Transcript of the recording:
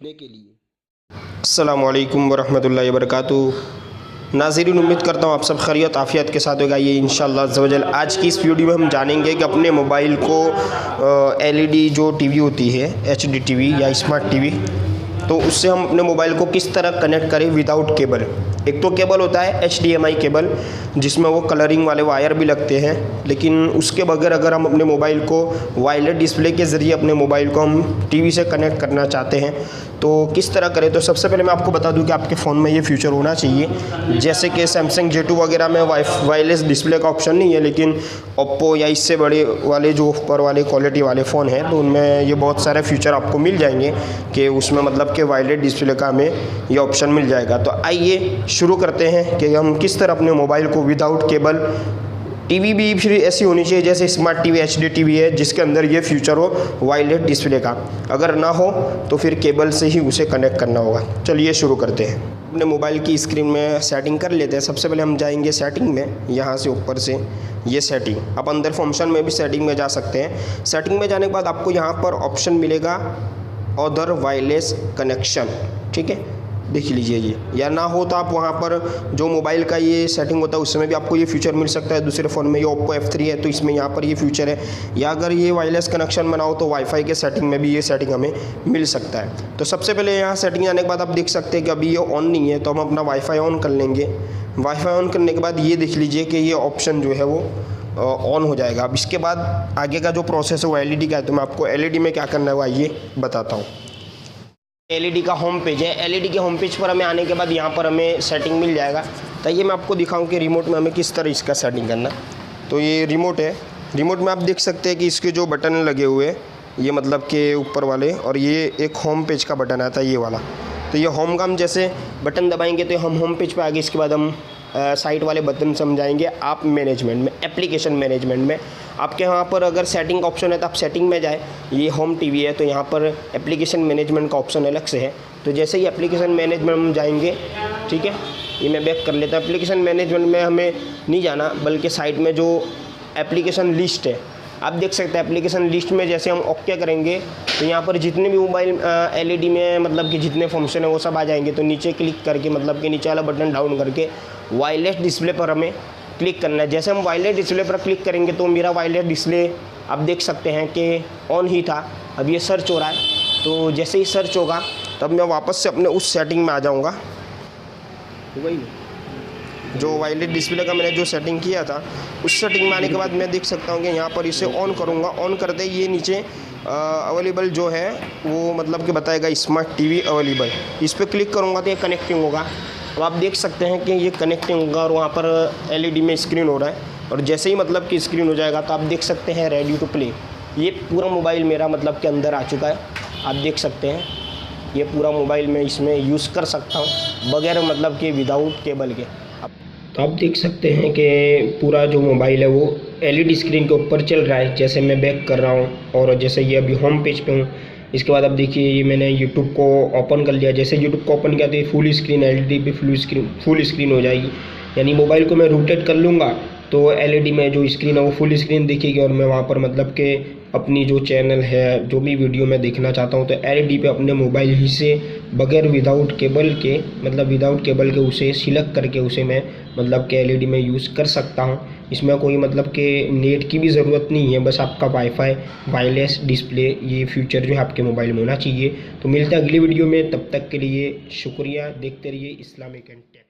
देखने के लिए। अस्सलामु अलैकुम वरहमतुल्लाहि वबरकातुहू। नाज़रीन, उम्मीद करता हूँ आप सब खैरियत आफ़ियत के साथ होगा। ये इंशाअल्लाह अज़्ज़ा वजल आज की इस वीडियो में हम जानेंगे कि अपने मोबाइल को एलईडी जो टीवी होती है, एचडी टीवी या स्मार्ट टीवी, तो उससे हम अपने मोबाइल को किस तरह कनेक्ट करें विदाउट केबल। एक तो केबल होता है HDMI केबल, जिसमें वो कलरिंग वाले वायर भी लगते हैं, लेकिन उसके बगैर अगर हम अपने मोबाइल को वायरलेस डिस्प्ले के ज़रिए अपने मोबाइल को हम टीवी से कनेक्ट करना चाहते हैं तो किस तरह करें। तो सबसे पहले मैं आपको बता दूं कि आपके फ़ोन में ये फीचर होना चाहिए। जैसे कि सैमसंग J2 वगैरह में वायरलेस डिस्प्ले का ऑप्शन नहीं है, लेकिन ओप्पो या इससे बड़े वाले जो ऊपर वाले क्वालिटी वाले फ़ोन हैं तो उनमें ये बहुत सारे फीचर आपको मिल जाएंगे कि उसमें मतलब कि वायरलेस डिस्प्ले का हमें ये ऑप्शन मिल जाएगा। तो आइए शुरू करते हैं कि हम किस तरह अपने मोबाइल को विदाउट केबल, टीवी भी फिर ऐसी होनी चाहिए जैसे स्मार्ट टीवी HD टीवी है जिसके अंदर ये फीचर हो वायरलेस डिस्प्ले का। अगर ना हो तो फिर केबल से ही उसे कनेक्ट करना होगा। चलिए शुरू करते हैं। अपने मोबाइल की स्क्रीन में सेटिंग कर लेते हैं। सबसे पहले हम जाएंगे सेटिंग में, यहाँ से ऊपर से ये सेटिंग। आप अंदर फंक्शन में भी सेटिंग में जा सकते हैं। सेटिंग में जाने के बाद आपको यहाँ पर ऑप्शन मिलेगा अदर वायरलेस कनेक्शन, ठीक है, देख लीजिए ये। या ना हो तो आप वहाँ पर जो मोबाइल का ये सेटिंग होता है उसमें भी आपको ये फीचर मिल सकता है। दूसरे फ़ोन में ये ओप्पो F3 है तो इसमें यहाँ पर ये फीचर है। या अगर ये वायरलेस कनेक्शन बनाओ तो वाईफाई के सेटिंग में भी ये सेटिंग हमें मिल सकता है। तो सबसे पहले यहाँ सेटिंग आने के बाद आप देख सकते हैं कि अभी ये ऑन नहीं है, तो हम अपना वाईफाई ऑन कर लेंगे। वाईफाई ऑन करने के बाद ये देख लीजिए कि ये ऑप्शन जो है वो ऑन हो जाएगा। अब इसके बाद आगे का जो प्रोसेस है वो LED का है, तो मैं आपको LED में क्या करना है वो आइए बताता हूँ। LED का होम पेज है। LED के होम पेज पर हमें आने के बाद यहाँ पर हमें सेटिंग मिल जाएगा। तो ये मैं आपको दिखाऊं कि रिमोट में हमें किस तरह इसका सेटिंग करना। तो ये रिमोट है। रिमोट में आप देख सकते हैं कि इसके जो बटन लगे हुए हैं ये मतलब के ऊपर वाले, और ये एक होम पेज का बटन आता है ये वाला। तो ये होम का हम जैसे बटन दबाएंगे तो हम होम पेज पर आ गए। इसके बाद हम साइट वाले बटन समझाएंगे आप मैनेजमेंट में, एप्लीकेशन मैनेजमेंट में। आपके यहाँ पर अगर सेटिंग का ऑप्शन है तो आप सेटिंग में जाए। ये होम टीवी है तो यहाँ पर एप्लीकेशन मैनेजमेंट का ऑप्शन अलग से है। तो जैसे ही एप्लीकेशन मैनेजमेंट में जाएंगे, ठीक है, ये मैं बैक कर लेता हूँ। एप्लीकेशन मैनेजमेंट में हमें नहीं जाना, बल्कि साइट में जो एप्लीकेशन लिस्ट है आप देख सकते हैं। एप्लीकेशन लिस्ट में जैसे हम ओके करेंगे तो यहाँ पर जितने भी मोबाइल LED में मतलब कि जितने फंक्शन है वो सब आ जाएंगे। तो नीचे क्लिक करके मतलब कि नीचे वाला बटन डाउन करके वायरलेस डिस्प्ले पर हमें क्लिक करना है। जैसे हम वायरलेस डिस्प्ले पर क्लिक करेंगे तो मेरा वायरलेस डिस्प्ले आप देख सकते हैं कि ऑन ही था। अब ये सर्च हो रहा है, तो जैसे ही सर्च होगा तब मैं वापस से अपने उस सेटिंग में आ जाऊँगा। वही जो वायरलेस डिस्प्ले का मैंने जो सेटिंग किया था उस सेटिंग में आने के बाद मैं देख सकता हूँ कि यहाँ पर इसे ऑन करूँगा। ऑन करते ही ये नीचे अवेलेबल जो है वो मतलब कि बताएगा स्मार्ट टीवी अवेलेबल। इस पर क्लिक करूँगा तो ये कनेक्टिंग होगा। अब आप देख सकते हैं कि ये कनेक्टिंग होगा और वहाँ पर LED में स्क्रीन हो रहा है। और जैसे ही मतलब कि स्क्रीन हो जाएगा तो आप देख सकते हैं रेडी टू प्ले। ये पूरा मोबाइल मेरा मतलब के अंदर आ चुका है। आप देख सकते हैं ये पूरा मोबाइल मैं इसमें यूज़ कर सकता हूँ बगैर मतलब कि विदाउट केबल के। तो आप देख सकते हैं कि पूरा जो मोबाइल है वो LED स्क्रीन के ऊपर चल रहा है। जैसे मैं बैक कर रहा हूँ और जैसे ये अभी होम पेज पे हूँ। इसके बाद अब देखिए ये मैंने YouTube को ओपन कर लिया। जैसे YouTube को ओपन किया तो ये फुल स्क्रीन LED पे फुल स्क्रीन हो जाएगी। यानी मोबाइल को मैं रोटेट कर लूँगा तो LED में जो स्क्रीन है वो फुल स्क्रीन दिखेगी और मैं वहाँ पर मतलब कि अपनी जो चैनल है, जो भी वीडियो मैं देखना चाहता हूँ तो LED पे अपने मोबाइल ही से बगैर विदाउट केबल के उसे सिलेक्ट करके उसे मैं मतलब कि LED में यूज़ कर सकता हूँ। इसमें कोई मतलब कि नेट की भी ज़रूरत नहीं है, बस आपका वाईफाई वायरलेस डिस्प्ले ये फीचर जो है आपके मोबाइल में होना चाहिए। तो मिलते हैं अगली वीडियो में, तब तक के लिए शुक्रिया। देखते रहिए इस्लामिक एंड टेक।